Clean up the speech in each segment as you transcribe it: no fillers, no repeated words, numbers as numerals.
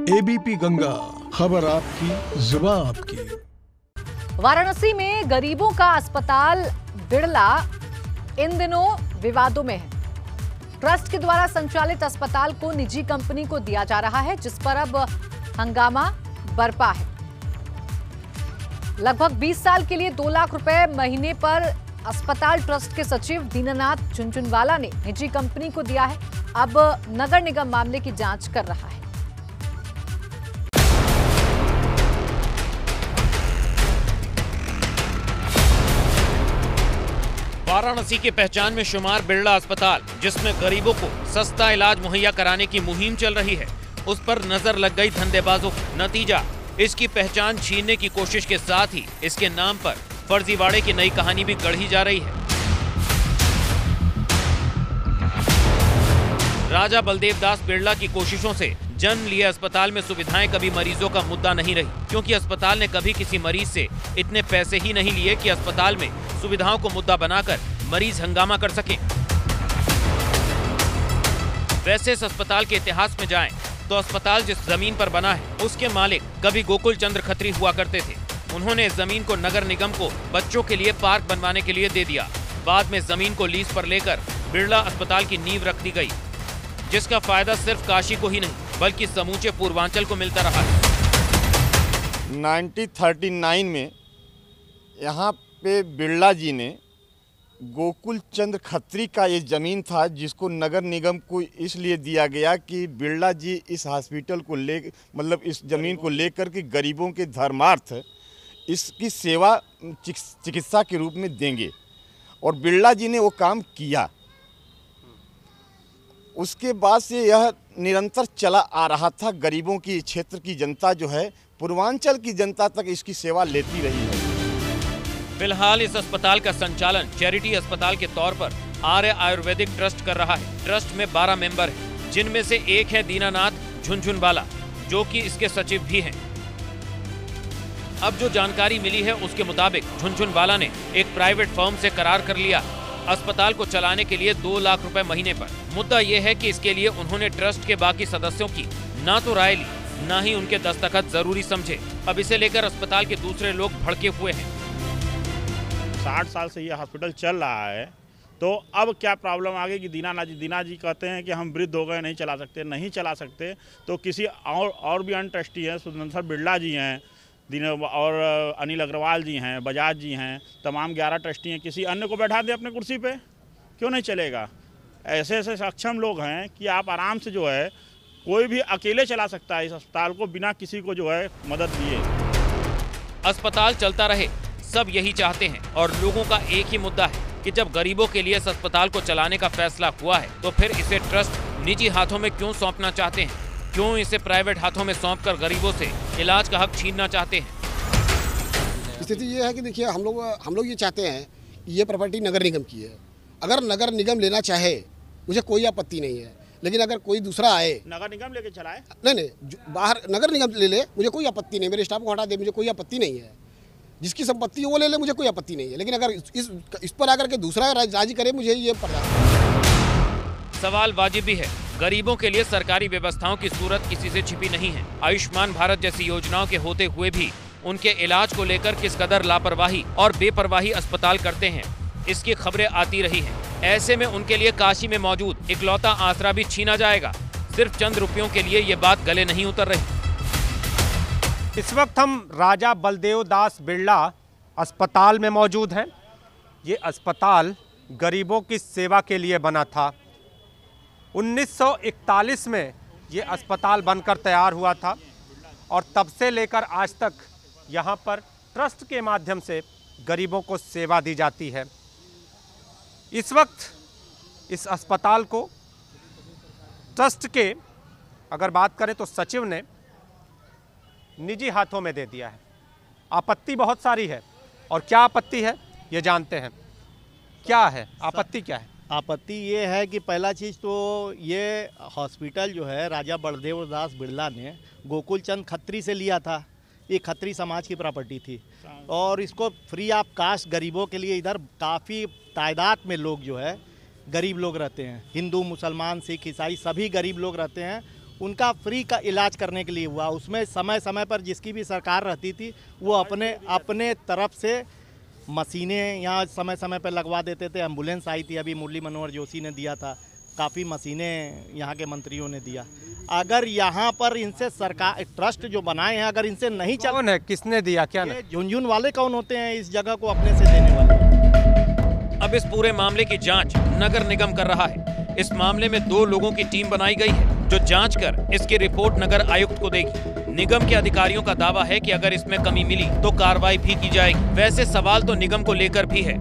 ABP Ganga, खबर आपकी, जुबान आपकी। वाराणसी में गरीबों का अस्पताल बिड़ला इन दिनों विवादों में है। ट्रस्ट के द्वारा संचालित अस्पताल को निजी कंपनी को दिया जा रहा है, जिस पर अब हंगामा बरपा है। लगभग 20 साल के लिए 2 लाख रुपए महीने पर अस्पताल ट्रस्ट के सचिव दीनानाथ झुनझुनवाला ने निजी कंपनी को दिया है। अब नगर निगम मामले की जांच कर रहा है। वाराणसी की पहचान में शुमार बिड़ला अस्पताल, जिसमें गरीबों को सस्ता इलाज मुहैया कराने की मुहिम चल रही है, उस पर नजर लग गई धंधेबाजों की। नतीजा, इसकी पहचान छीनने की कोशिश के साथ ही इसके नाम पर फर्जीवाड़े की नई कहानी भी गढ़ी जा रही है। राजा बलदेव दास बिड़ला की कोशिशों से जन्म लिए अस्पताल में सुविधाएं कभी मरीजों का मुद्दा नहीं रही, क्योंकि अस्पताल ने कभी किसी मरीज से इतने पैसे ही नहीं लिए कि अस्पताल में सुविधाओं को मुद्दा बनाकर मरीज हंगामा कर सके। वैसे इस अस्पताल के इतिहास में जाएं तो अस्पताल जिस जमीन पर बना है, उसके मालिक कभी गोकुल चंद्र खत्री हुआ करते थे। उन्होंने इस जमीन को नगर निगम को बच्चों के लिए पार्क बनवाने के लिए दे दिया। बाद में जमीन को लीज पर लेकर बिड़ला अस्पताल की नींव रख दी गई, जिसका फायदा सिर्फ काशी को ही नहीं बल्कि समूचे पूर्वांचल को मिलता रहा है। 1939 में यहाँ पे बिड़ला जी ने गोकुल चंद्र खत्री का ये ज़मीन था, जिसको नगर निगम को इसलिए दिया गया कि बिड़ला जी इस हॉस्पिटल को मतलब इस ज़मीन को लेकर के गरीबों के धर्मार्थ इसकी सेवा चिकित्सा के रूप में देंगे, और बिड़ला जी ने वो काम किया। उसके बाद से यह निरंतर चला आ रहा था। गरीबों की, क्षेत्र की जनता जो है, पूर्वांचल की जनता तक इसकी सेवा लेती रही है। फिलहाल इस अस्पताल का संचालन चैरिटी अस्पताल के तौर पर आर्य आयुर्वेदिक ट्रस्ट कर रहा है। ट्रस्ट में 12 मेंबर हैं, जिनमें से एक है दीनानाथ झुनझुनवाला, जो कि इसके सचिव भी हैं। अब जो जानकारी मिली है, उसके मुताबिक झुनझुनवाला ने एक प्राइवेट फर्म से करार कर लिया अस्पताल को चलाने के लिए 2 लाख रुपए महीने पर। मुद्दा यह है कि इसके लिए उन्होंने ट्रस्ट के बाकी सदस्यों की ना तो राय ली, ना ही उनके दस्तखत जरूरी समझे। अब इसे लेकर अस्पताल के दूसरे लोग भड़के हुए हैं। 60 साल से ये हॉस्पिटल चल रहा है, तो अब क्या प्रॉब्लम आ गई कि दीना जी कहते हैं कि हम वृद्ध हो गए, नहीं चला सकते, तो किसी और भी अन्य ट्रस्टी हैं, सुदर्शन बिड़ला जी हैं, और अनिल अग्रवाल जी हैं, बजाज जी हैं, तमाम 11 ट्रस्टी हैं, किसी अन्य को बैठा दें अपने कुर्सी पे, क्यों नहीं चलेगा? ऐसे ऐसे सक्षम लोग हैं कि आप आराम से जो है कोई भी अकेले चला सकता है इस अस्पताल को, बिना किसी को जो है मदद दिए। अस्पताल चलता रहे, सब यही चाहते हैं, और लोगों का एक ही मुद्दा है कि जब गरीबों के लिए इस अस्पताल को चलाने का फैसला हुआ है, तो फिर इसे ट्रस्ट निजी हाथों में क्यों सौंपना चाहते हैं? क्यों इसे प्राइवेट हाथों में सौंपकर गरीबों से इलाज का हक छीनना चाहते हैं? स्थिति ये है कि देखिए, हम लोग ये चाहते हैं कि ये प्रॉपर्टी नगर निगम की है। अगर नगर निगम लेना चाहे, मुझे कोई आपत्ति नहीं है, लेकिन अगर कोई दूसरा आए, नगर निगम लेके चलाए, नहीं, बाहर नगर निगम ले ले, मुझे कोई आपत्ति नहीं। मेरे स्टाफ को हटा दे, मुझे कोई आपत्ति नहीं है। जिसकी संपत्ति है वो ले ले, मुझे कोई आपत्ति नहीं है। लेकिन अगर इस पर आकर के दूसरा राजी करे, मुझे ये पर्दाफाश। सवाल वाजिब भी है। गरीबों के लिए सरकारी व्यवस्थाओं की सूरत किसी से छिपी नहीं है। आयुष्मान भारत जैसी योजनाओं के होते हुए भी उनके इलाज को लेकर किस कदर लापरवाही और बेपरवाही अस्पताल करते हैं, इसकी खबरें आती रही हैं। ऐसे में उनके लिए काशी में मौजूद इकलौता आसरा भी छीना जाएगा। सिर्फ चंद रुपयों के लिए ये बात गले नहीं उतर रही। इस वक्त हम राजा बलदेव दास बिड़ला अस्पताल में मौजूद हैं। ये अस्पताल गरीबों की सेवा के लिए बना था। 1941 में ये अस्पताल बनकर तैयार हुआ था, और तब से लेकर आज तक यहाँ पर ट्रस्ट के माध्यम से गरीबों को सेवा दी जाती है। इस वक्त इस अस्पताल को ट्रस्ट के, अगर बात करें तो सचिव ने निजी हाथों में दे दिया है। आपत्ति बहुत सारी है, और क्या आपत्ति है ये जानते हैं। क्या है आपत्ति? क्या है आपत्ति? ये है कि पहला चीज़ तो ये हॉस्पिटल जो है राजा बलदेव दास बिड़ला ने गोकुल चंद खत्री से लिया था। ये खत्री समाज की प्रॉपर्टी थी, और इसको फ्री ऑफ कास्ट गरीबों के लिए, इधर काफ़ी तादाद में लोग जो है गरीब लोग रहते हैं, हिंदू, मुसलमान, सिख, ईसाई सभी गरीब लोग रहते हैं। उनका फ्री का इलाज करने के लिए हुआ। उसमें समय समय पर जिसकी भी सरकार रहती थी वो अपने तरफ से मशीनें यहाँ समय समय पर लगवा देते थे। एम्बुलेंस आई थी, अभी मुरली मनोहर जोशी ने दिया था, काफ़ी मशीनें यहाँ के मंत्रियों ने दिया। अगर यहाँ पर इनसे सरकार ट्रस्ट जो बनाए हैं अगर इनसे नहीं चल, कौन है, किसने दिया, क्या नहीं? झुनझुन वाले कौन होते हैं इस जगह को अपने से देने वाले? अब इस पूरे मामले की जांच नगर निगम कर रहा है। इस मामले में 2 लोगों की टीम बनाई गई है जो जांच कर इसकी रिपोर्ट नगर आयुक्त को देगी। निगम के अधिकारियों का दावा है कि अगर इसमें कमी मिली तो कार्रवाई भी की जाएगी। वैसे सवाल तो निगम को लेकर भी है,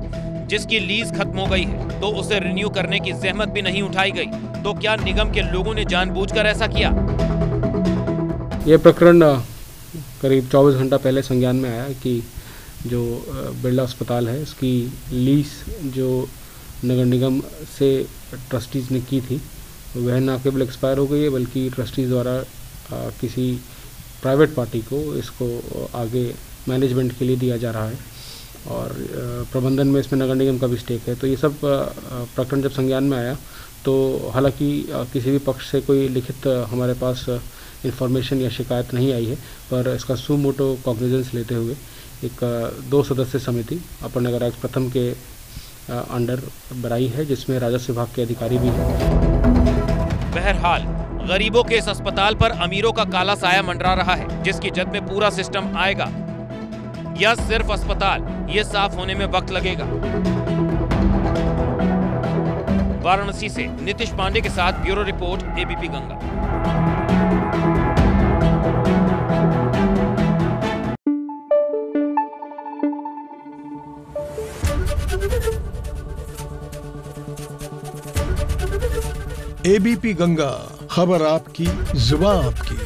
जिसकी लीज खत्म हो गई है तो उसे रिन्यू करने की जहमत भी नहीं उठाई गई। तो क्या निगम के लोगों ने जानबूझकर ऐसा किया? ये प्रकरण करीब 24 घंटा पहले संज्ञान में आया कि जो बिरला अस्पताल है इसकी लीज जो नगर निगम से ट्रस्टीज़ ने की थी वह न केवल एक्सपायर हो गई है बल्कि ट्रस्टीज़ द्वारा किसी प्राइवेट पार्टी को इसको आगे मैनेजमेंट के लिए दिया जा रहा है और प्रबंधन में इसमें नगर निगम का भी स्टेक है। तो ये सब प्रकरण जब संज्ञान में आया तो हालांकि किसी भी पक्ष से कोई लिखित हमारे पास इंफॉर्मेशन या शिकायत नहीं आई है, पर इसका सुमोटो कॉग्निजेंस लेते हुए एक 2 सदस्य समिति अपर नगर आयुक्त प्रथम के अंडर बनाई है जिसमें राजस्व विभाग के अधिकारी भी हैं। बहरहाल गरीबों के इस अस्पताल पर अमीरों का काला साया मंडरा रहा है, जिसकी जद में पूरा सिस्टम आएगा या सिर्फ अस्पताल, ये साफ होने में वक्त लगेगा। वाराणसी से नीतीश पांडे के साथ bureau report, ABP Ganga. ABP Ganga, खबर आपकी, जुबान आपकी।